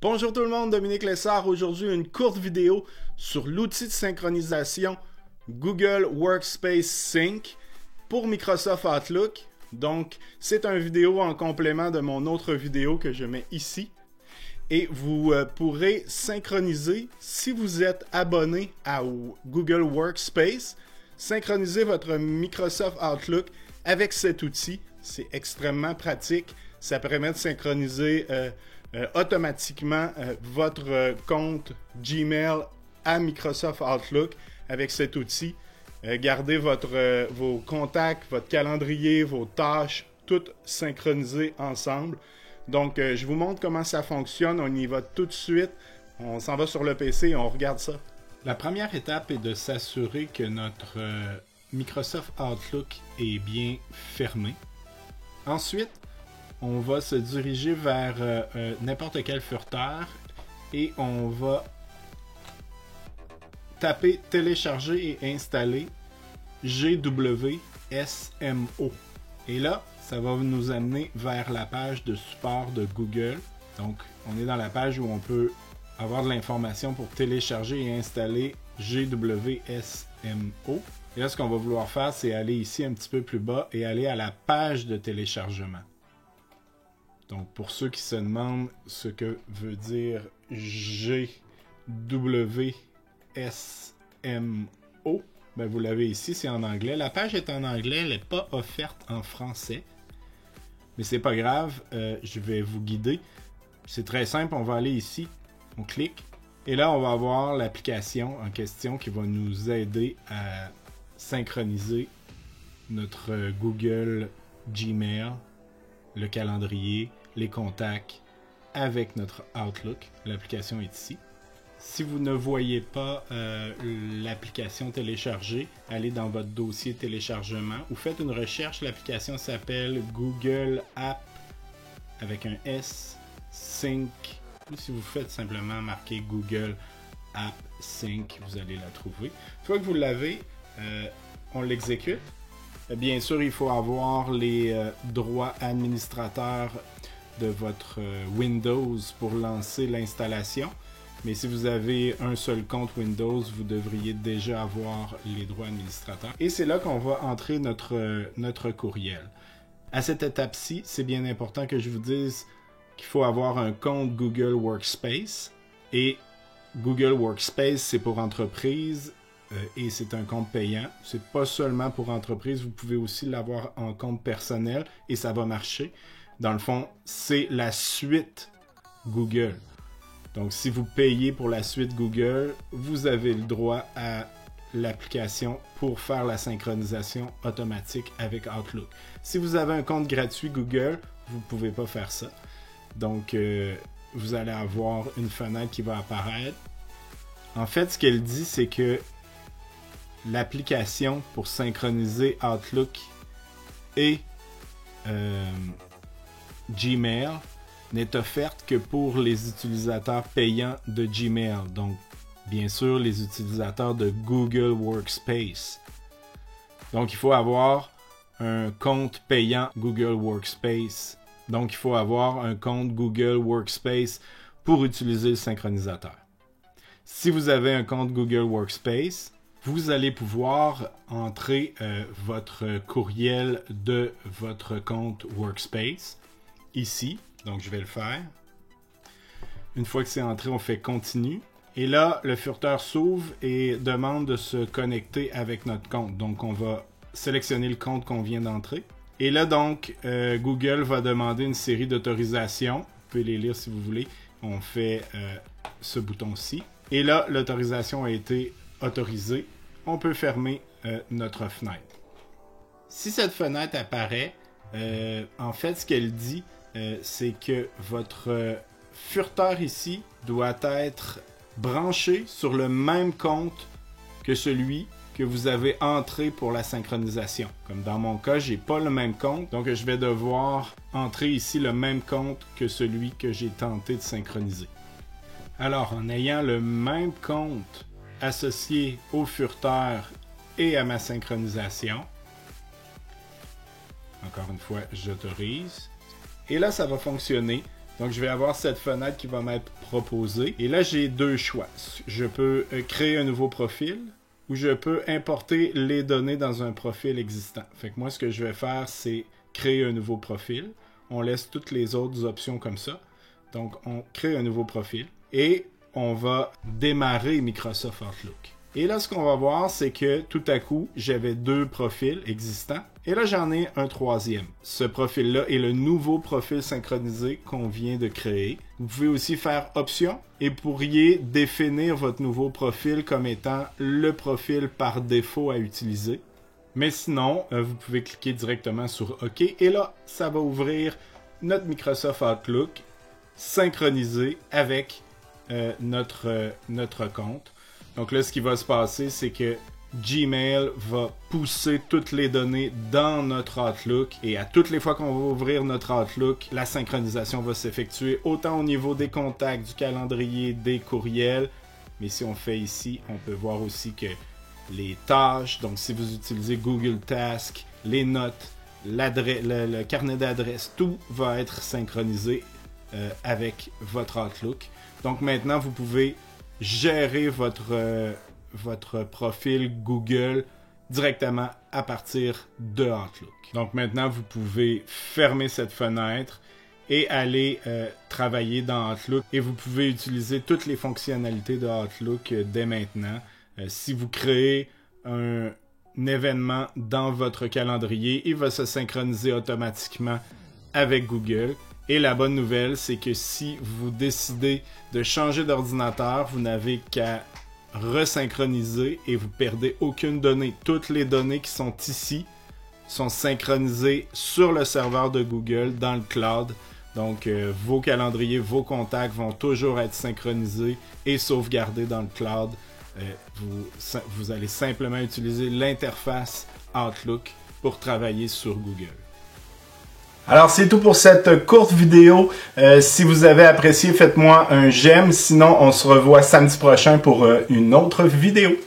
Bonjour tout le monde, Dominique Lessard. Aujourd'hui, une courte vidéo sur l'outil de synchronisation Google Workspace Sync pour Microsoft Outlook. Donc, c'est une vidéo en complément de mon autre vidéo que je mets ici. Et vous pourrez synchroniser, si vous êtes abonné à Google Workspace, synchroniser votre Microsoft Outlook avec cet outil. C'est extrêmement pratique. Ça permet de synchroniser automatiquement votre compte Gmail à Microsoft Outlook avec cet outil. Gardez vos contacts, votre calendrier, vos tâches, toutes synchronisées ensemble. Donc, je vous montre comment ça fonctionne. On y va tout de suite. On s'en va sur le PC et on regarde ça. La première étape est de s'assurer que notre Microsoft Outlook est bien fermé. Ensuite, on va se diriger vers n'importe quel furteur et on va taper télécharger et installer GWSMO. Et là, ça va nous amener vers la page de support de Google. Donc, on est dans la page où on peut avoir de l'information pour télécharger et installer GWSMO. Et là, ce qu'on va vouloir faire, c'est aller ici un petit peu plus bas et aller à la page de téléchargement. Donc, pour ceux qui se demandent ce que veut dire GWSMO, ben vous l'avez ici, c'est en anglais. La page est en anglais, elle n'est pas offerte en français. Mais c'est pas grave, je vais vous guider. C'est très simple, on va aller ici, on clique. Et là, on va avoir l'application en question qui va nous aider à synchroniser notre Google Gmail, le calendrier, les contacts avec notre Outlook. L'application est ici. Si vous ne voyez pas l'application téléchargée, allez dans votre dossier téléchargement ou faites une recherche. L'application s'appelle Google App avec un S Sync. Ou si vous faites simplement marquer Google App Sync, vous allez la trouver. Une fois que vous l'avez, on l'exécute. Bien sûr, il faut avoir les droits administrateurs de votre Windows pour lancer l'installation. Mais si vous avez un seul compte Windows, vous devriez déjà avoir les droits administrateurs. Et c'est là qu'on va entrer notre courriel. À cette étape-ci, c'est bien important que je vous dise qu'il faut avoir un compte Google Workspace. Et Google Workspace, c'est pour entreprise et c'est un compte payant. C'est pas seulement pour entreprise, vous pouvez aussi l'avoir en compte personnel et ça va marcher. Dans le fond, c'est la suite Google. Donc, si vous payez pour la suite Google, vous avez le droit à l'application pour faire la synchronisation automatique avec Outlook. Si vous avez un compte gratuit Google, vous ne pouvez pas faire ça. Donc, vous allez avoir une fenêtre qui va apparaître. En fait, ce qu'elle dit, c'est que l'application pour synchroniser Outlook et Gmail n'est offerte que pour les utilisateurs payants de Gmail. Donc, bien sûr, les utilisateurs de Google Workspace. Donc, il faut avoir un compte payant Google Workspace. Donc, il faut avoir un compte Google Workspace pour utiliser le synchronisateur. Si vous avez un compte Google Workspace, vous allez pouvoir entrer votre courriel de votre compte Workspace ici. Donc, je vais le faire. Une fois que c'est entré, on fait continue. Et là, le furteur s'ouvre et demande de se connecter avec notre compte. Donc, on va sélectionner le compte qu'on vient d'entrer. Et là, donc, Google va demander une série d'autorisations. Vous pouvez les lire si vous voulez. On fait ce bouton-ci. Et là, l'autorisation a été autorisée. On peut fermer notre fenêtre. Si cette fenêtre apparaît, en fait, ce qu'elle dit, c'est que votre furteur ici doit être branché sur le même compte que celui que vous avez entré pour la synchronisation. Comme dans mon cas, j'ai pas le même compte, donc je vais devoir entrer ici le même compte que celui que j'ai tenté de synchroniser. Alors, en ayant le même compte associé au furteur et à ma synchronisation, encore une fois, j'autorise. Et là, ça va fonctionner. Donc, je vais avoir cette fenêtre qui va m'être proposée. Et là, j'ai deux choix. Je peux créer un nouveau profil ou je peux importer les données dans un profil existant. Fait que moi, ce que je vais faire, c'est créer un nouveau profil. On laisse toutes les autres options comme ça. Donc, on crée un nouveau profil et on va démarrer Microsoft Outlook. Et là, ce qu'on va voir, c'est que tout à coup, j'avais deux profils existants. Et là, j'en ai un troisième. Ce profil-là est le nouveau profil synchronisé qu'on vient de créer. Vous pouvez aussi faire Option et pourriez définir votre nouveau profil comme étant le profil par défaut à utiliser. Mais sinon, vous pouvez cliquer directement sur OK. Et là, ça va ouvrir notre Microsoft Outlook synchronisé avec notre compte. Donc là, ce qui va se passer, c'est que Gmail va pousser toutes les données dans notre Outlook et à toutes les fois qu'on va ouvrir notre Outlook, la synchronisation va s'effectuer autant au niveau des contacts, du calendrier, des courriels. Mais si on fait ici, on peut voir aussi que les tâches, donc si vous utilisez Google Tasks, les notes, le carnet d'adresses, tout va être synchronisé avec votre Outlook. Donc maintenant, vous pouvez gérer votre profil Google directement à partir de Outlook. Donc maintenant, vous pouvez fermer cette fenêtre et aller travailler dans Outlook. Et vous pouvez utiliser toutes les fonctionnalités de Outlook dès maintenant. Si vous créez un événement dans votre calendrier, il va se synchroniser automatiquement avec Google. Et la bonne nouvelle, c'est que si vous décidez de changer d'ordinateur, vous n'avez qu'à resynchroniser et vous perdez aucune donnée. Toutes les données qui sont ici sont synchronisées sur le serveur de Google dans le cloud. Donc, vos calendriers, vos contacts vont toujours être synchronisés et sauvegardés dans le cloud. Vous allez simplement utiliser l'interface Outlook pour travailler sur Google. Alors, c'est tout pour cette courte vidéo. Si vous avez apprécié, faites-moi un j'aime. Sinon, on se revoit samedi prochain pour une autre vidéo.